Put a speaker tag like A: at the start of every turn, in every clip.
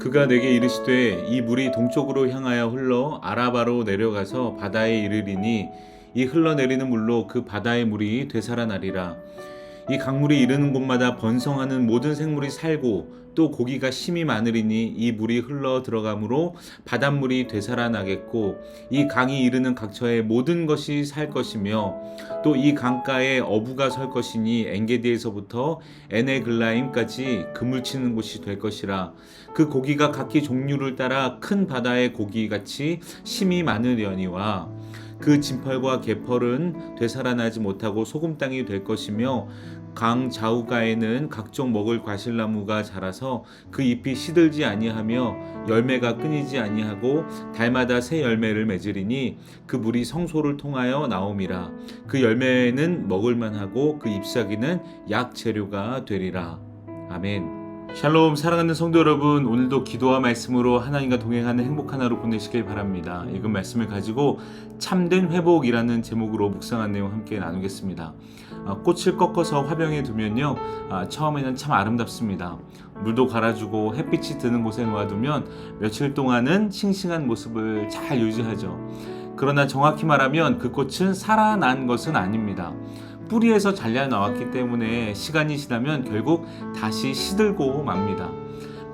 A: 그가 내게 이르시되 이 물이 동쪽으로 향하여 흘러 아라바로 내려가서 바다에 이르리니 이 흘러내리는 물로 그 바다의 물이 되살아나리라. 이 강물이 이르는 곳마다 번성하는 모든 생물이 살고 또 고기가 심이 많으리니 이 물이 흘러 들어가므로 바닷물이 되살아나겠고 이 강이 이르는 각처에 모든 것이 살 것이며 또 이 강가에 어부가 설 것이니 엔게디에서부터 에네글라임까지 그물치는 곳이 될 것이라. 그 고기가 각기 종류를 따라 큰 바다의 고기같이 심이 많으려니와 그 진펄과 개펄은 되살아나지 못하고 소금 땅이 될 것이며 강 좌우가에는 각종 먹을 과실나무가 자라서 그 잎이 시들지 아니하며 열매가 끊이지 아니하고 달마다 새 열매를 맺으리니 그 물이 성소를 통하여 나옴이라. 그 열매는 먹을만하고 그 잎사귀는 약 재료가 되리라. 아멘. 샬롬. 사랑하는 성도 여러분, 오늘도 기도와 말씀으로 하나님과 동행하는 행복한 하루 보내시길 바랍니다. 읽은 말씀을 가지고 참된 회복이라는 제목으로 묵상한 내용 함께 나누겠습니다. 꽃을 꺾어서 화병에 두면요, 처음에는 참 아름답습니다. 물도 갈아주고 햇빛이 드는 곳에 놓아두면 며칠 동안은 싱싱한 모습을 잘 유지하죠. 그러나 정확히 말하면 그 꽃은 살아난 것은 아닙니다. 뿌리에서 잘려 나왔기 때문에 시간이 지나면 결국 다시 시들고 맙니다.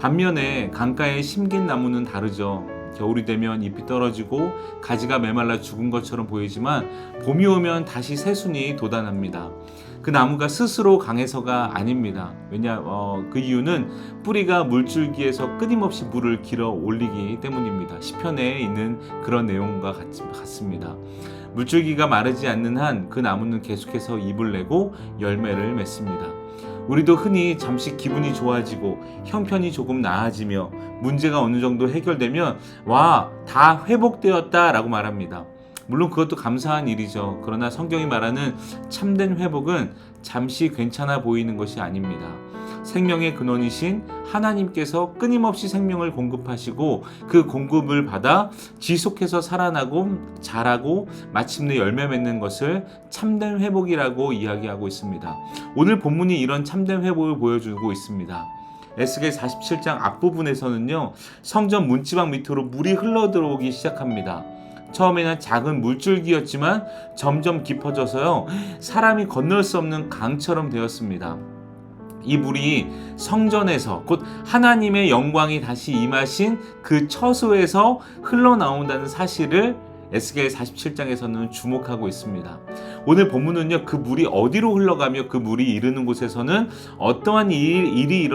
A: 반면에 강가에 심긴 나무는 다르죠. 겨울이 되면 잎이 떨어지고 가지가 메말라 죽은 것처럼 보이지만 봄이 오면 다시 새순이 돋아납니다. 그 나무가 스스로 강해서가 아닙니다. 그 이유는 뿌리가 물줄기에서 끊임없이 물을 길어 올리기 때문입니다. 시편에 있는 그런 내용과 같습니다. 물줄기가 마르지 않는 한 그 나무는 계속해서 잎을 내고 열매를 맺습니다. 우리도 흔히 잠시 기분이 좋아지고 형편이 조금 나아지며 문제가 어느 정도 해결되면 다 회복되었다 라고 말합니다. 물론 그것도 감사한 일이죠. 그러나 성경이 말하는 참된 회복은 잠시 괜찮아 보이는 것이 아닙니다. 생명의 근원이신 하나님께서 끊임없이 생명을 공급하시고 그 공급을 받아 지속해서 살아나고 자라고 마침내 열매 맺는 것을 참된 회복이라고 이야기하고 있습니다. 오늘 본문이 이런 참된 회복을 보여주고 있습니다. 에스겔 47장 앞부분에서는요, 성전 문지방 밑으로 물이 흘러들어오기 시작합니다. 처음에는 작은 물줄기였지만 점점 깊어져서요, 사람이 건널 수 없는 강처럼 되었습니다. 이 물이 성전에서 곧 하나님의 영광이 다시 임하신 그 처소에서 흘러나온다는 사실을 에스겔 47장에서는 주목하고 있습니다. 오늘 본문은요, 그 물이 어디로 흘러가며 그 물이 이르는 곳에서는 어떠한 일이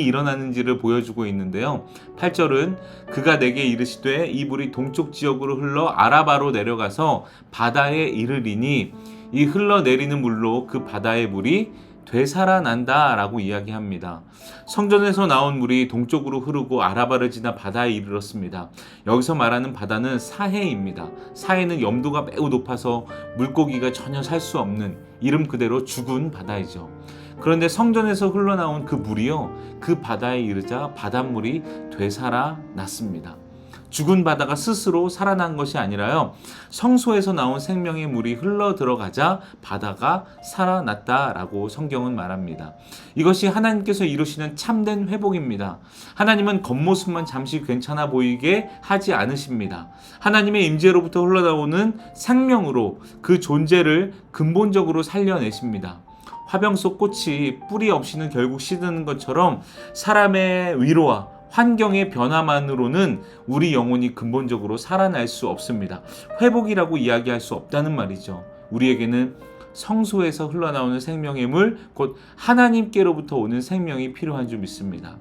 A: 일어나는지를 보여주고 있는데요. 8절은 그가 내게 이르시되 이 물이 동쪽 지역으로 흘러 아라바로 내려가서 바다에 이르리니 이 흘러내리는 물로 그 바다의 물이 되살아난다 라고 이야기합니다. 성전에서 나온 물이 동쪽으로 흐르고 아라바를 지나 바다에 이르렀습니다. 여기서 말하는 바다는 사해입니다. 사해는 염도가 매우 높아서 물고기가 전혀 살 수 없는 이름 그대로 죽은 바다이죠. 그런데 성전에서 흘러나온 그 물이요, 그 바다에 이르자 바닷물이 되살아났습니다. 죽은 바다가 스스로 살아난 것이 아니라요, 성소에서 나온 생명의 물이 흘러 들어가자 바다가 살아났다라고 성경은 말합니다. 이것이 하나님께서 이루시는 참된 회복입니다. 하나님은 겉모습만 잠시 괜찮아 보이게 하지 않으십니다. 하나님의 임재로부터 흘러나오는 생명으로 그 존재를 근본적으로 살려내십니다. 화병 속 꽃이 뿌리 없이는 결국 시드는 것처럼 사람의 위로와 환경의 변화만으로는 우리 영혼이 근본적으로 살아날 수 없습니다. 회복이라고 이야기할 수 없다는 말이죠. 우리에게는 성소에서 흘러나오는 생명의 물, 곧 하나님께로부터 오는 생명이 필요한 줄 믿습니다.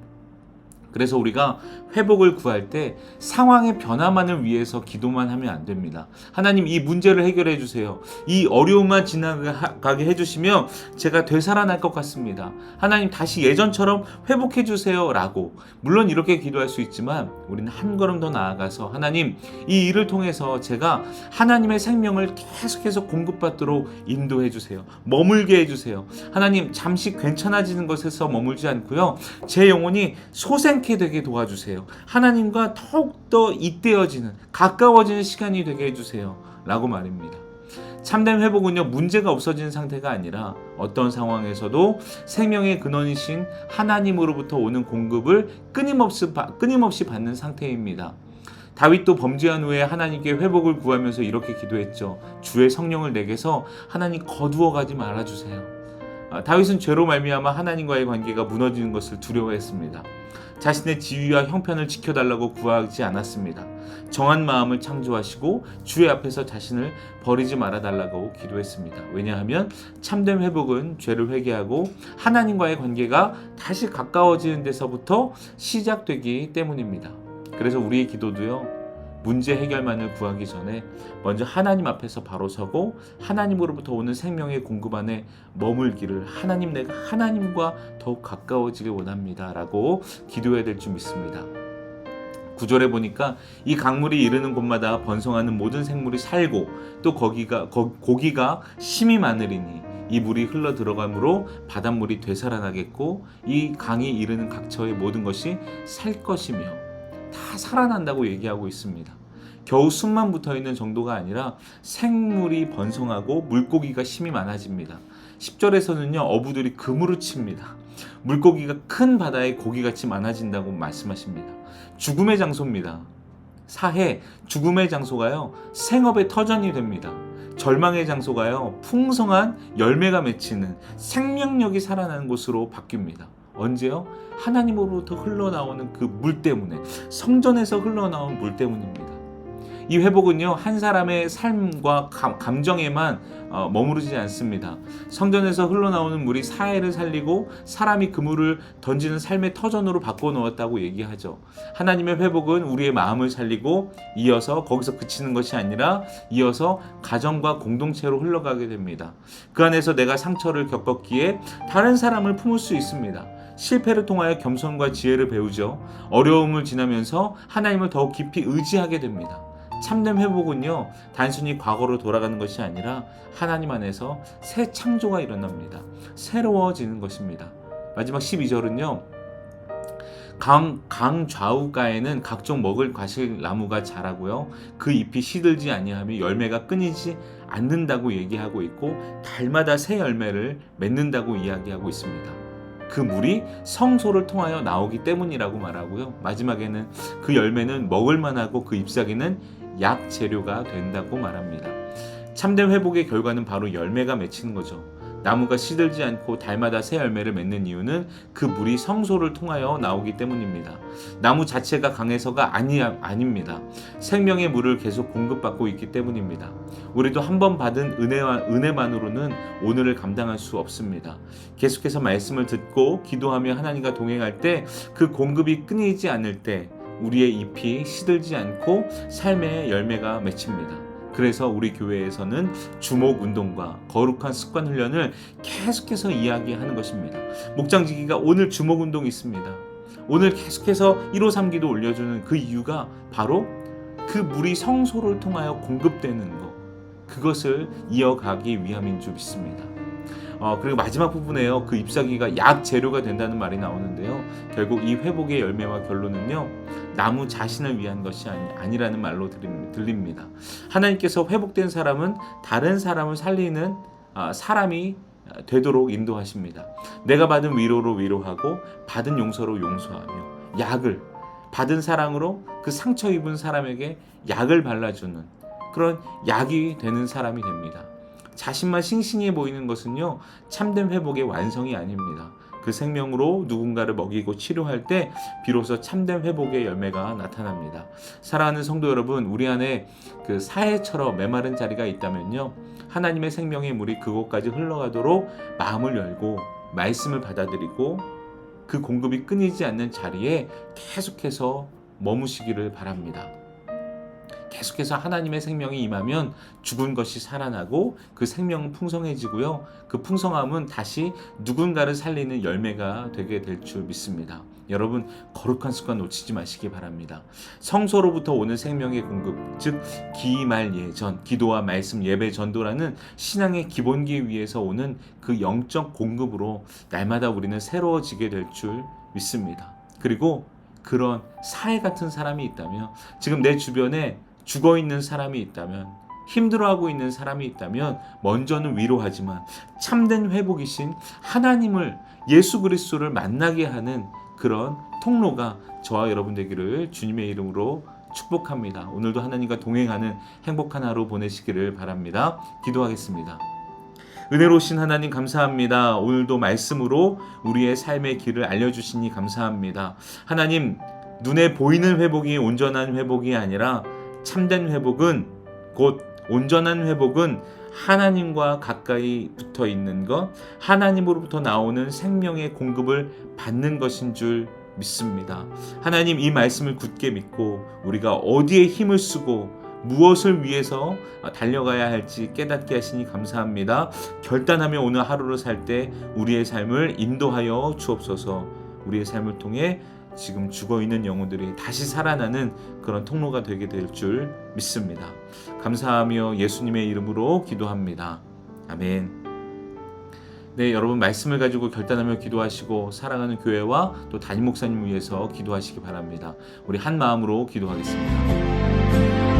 A: 그래서 우리가 회복을 구할 때 상황의 변화만을 위해서 기도만 하면 안 됩니다. 하나님, 이 문제를 해결해 주세요. 이 어려움만 지나가게 해주시면 제가 되살아날 것 같습니다. 하나님, 다시 예전처럼 회복해 주세요 라고, 물론 이렇게 기도할 수 있지만 우리는 한 걸음 더 나아가서 하나님, 이 일을 통해서 제가 하나님의 생명을 계속해서 공급받도록 인도해 주세요. 머물게 해주세요. 하나님, 잠시 괜찮아지는 것에서 머물지 않고요, 제 영혼이 소생케 되게 도와주세요. 하나님과 더욱더 잇대어지는, 가까워지는 시간이 되게 해주세요 라고 말입니다. 참된 회복은요, 문제가 없어진 상태가 아니라 어떤 상황에서도 생명의 근원이신 하나님으로부터 오는 공급을 끊임없이 받는 상태입니다. 다윗도 범죄한 후에 하나님께 회복을 구하면서 이렇게 기도했죠. 주의 성령을 내게서 하나님 거두어 가지 말아주세요. 다윗은 죄로 말미암아 하나님과의 관계가 무너지는 것을 두려워했습니다. 자신의 지위와 형편을 지켜달라고 구하지 않았습니다. 정한 마음을 창조하시고 주의 앞에서 자신을 버리지 말아달라고 기도했습니다. 왜냐하면 참된 회복은 죄를 회개하고 하나님과의 관계가 다시 가까워지는 데서부터 시작되기 때문입니다. 그래서 우리의 기도도요, 문제 해결만을 구하기 전에 먼저 하나님 앞에서 바로 서고 하나님으로부터 오는 생명의 공급 안에 머물기를, 하나님, 내가 하나님과 더욱 가까워지길 원합니다 라고 기도해야 될 줄 믿습니다. 9절에 보니까 이 강물이 이르는 곳마다 번성하는 모든 생물이 살고 또 고기가 심이 많으리니 이 물이 흘러 들어가므로 바닷물이 되살아나겠고 이 강이 이르는 각처의 모든 것이 살 것이며, 다 살아난다고 얘기하고 있습니다. 겨우 숨만 붙어있는 정도가 아니라 생물이 번성하고 물고기가 심이 많아집니다. 10절에서는요, 어부들이 그물을 칩니다. 물고기가 큰 바다에 고기같이 많아진다고 말씀하십니다. 죽음의 장소입니다. 사해, 죽음의 장소가요, 생업의 터전이 됩니다. 절망의 장소가요, 풍성한 열매가 맺히는 생명력이 살아나는 곳으로 바뀝니다. 언제요? 하나님으로부터 흘러나오는 그 물 때문에, 성전에서 흘러나온 물 때문입니다. 이 회복은요, 한 사람의 삶과 감정에만 머무르지 않습니다. 성전에서 흘러나오는 물이 사회를 살리고 사람이 그 물을 던지는 삶의 터전으로 바꿔놓았다고 얘기하죠. 하나님의 회복은 우리의 마음을 살리고 이어서 거기서 그치는 것이 아니라 이어서 가정과 공동체로 흘러가게 됩니다. 그 안에서 내가 상처를 겪었기에 다른 사람을 품을 수 있습니다. 실패를 통하여 겸손과 지혜를 배우죠. 어려움을 지나면서 하나님을 더욱 깊이 의지하게 됩니다. 참된 회복은요, 단순히 과거로 돌아가는 것이 아니라 하나님 안에서 새 창조가 일어납니다. 새로워지는 것입니다. 마지막 12절은요, 강 좌우가에는 각종 먹을 과실 나무가 자라고요, 그 잎이 시들지 아니하며 열매가 끊이지 않는다고 얘기하고 있고 달마다 새 열매를 맺는다고 이야기하고 있습니다. 그 물이 성소를 통하여 나오기 때문이라고 말하고요, 마지막에는 그 열매는 먹을 만하고 그 잎사귀는 약 재료가 된다고 말합니다. 참된 회복의 결과는 바로 열매가 맺히는 거죠. 나무가 시들지 않고 달마다 새 열매를 맺는 이유는 그 물이 성소를 통하여 나오기 때문입니다. 나무 자체가 강해서가 아닙니다. 생명의 물을 계속 공급받고 있기 때문입니다. 우리도 한 번 받은 은혜만으로는 오늘을 감당할 수 없습니다. 계속해서 말씀을 듣고 기도하며 하나님과 동행할 때, 그 공급이 끊이지 않을 때 우리의 잎이 시들지 않고 삶의 열매가 맺힙니다. 그래서 우리 교회에서는 주목 운동과 거룩한 습관 훈련을 계속해서 이야기하는 것입니다. 목장지기가 오늘 주목 운동이 있습니다. 오늘 계속해서 153 기도 올려주는 그 이유가 바로 그 물이 성소를 통하여 공급되는 것, 그것을 이어가기 위함인 줄 믿습니다. 그리고 마지막 부분에요, 그 잎사귀가 약 재료가 된다는 말이 나오는데요, 결국 이 회복의 열매와 결론은요, 나무 자신을 위한 것이 아니라는 말로 들립니다. 하나님께서 회복된 사람은 다른 사람을 살리는 사람이 되도록 인도하십니다. 내가 받은 위로로 위로하고 받은 용서로 용서하며, 약을 받은 사랑으로 그 상처 입은 사람에게 약을 발라주는 그런 약이 되는 사람이 됩니다. 자신만 싱싱해 보이는 것은요, 참된 회복의 완성이 아닙니다. 그 생명으로 누군가를 먹이고 치료할 때 비로소 참된 회복의 열매가 나타납니다. 사랑하는 성도 여러분, 우리 안에 그 사해처럼 메마른 자리가 있다면요, 하나님의 생명의 물이 그곳까지 흘러가도록 마음을 열고 말씀을 받아들이고 그 공급이 끊이지 않는 자리에 계속해서 머무시기를 바랍니다. 계속해서 하나님의 생명이 임하면 죽은 것이 살아나고 그 생명은 풍성해지고요, 그 풍성함은 다시 누군가를 살리는 열매가 되게 될 줄 믿습니다. 여러분, 거룩한 습관 놓치지 마시기 바랍니다. 성소로부터 오는 생명의 공급, 즉 기말 예전, 기도와 말씀, 예배, 전도라는 신앙의 기본기 위에서 오는 그 영적 공급으로 날마다 우리는 새로워지게 될 줄 믿습니다. 그리고 그런 사해 같은 사람이 있다면, 지금 내 주변에 죽어있는 사람이 있다면 힘들어하고 있는 사람이 있다면 먼저는 위로하지만 참된 회복이신 하나님을, 예수 그리스도를 만나게 하는 그런 통로가 저와 여러분 되기를 주님의 이름으로 축복합니다. 오늘도 하나님과 동행하는 행복한 하루 보내시기를 바랍니다. 기도하겠습니다. 은혜로우신 하나님 감사합니다. 오늘도 말씀으로 우리의 삶의 길을 알려주시니 감사합니다. 하나님, 눈에 보이는 회복이 온전한 회복이 아니라 참된 회복은, 곧 온전한 회복은 하나님과 가까이 붙어 있는 것, 하나님으로부터 나오는 생명의 공급을 받는 것인 줄 믿습니다. 하나님, 이 말씀을 굳게 믿고 우리가 어디에 힘을 쓰고 무엇을 위해서 달려가야 할지 깨닫게 하시니 감사합니다. 결단하며 오늘 하루를 살 때 우리의 삶을 인도하여 주옵소서. 우리의 삶을 통해 지금 죽어있는 영혼들이 다시 살아나는 그런 통로가 되게 될 줄 믿습니다. 감사하며 예수님의 이름으로 기도합니다. 아멘. 네, 여러분 말씀을 가지고 결단하며 기도하시고 사랑하는 교회와 또 담임 목사님 위해서 기도하시기 바랍니다. 우리 한 마음으로 기도하겠습니다.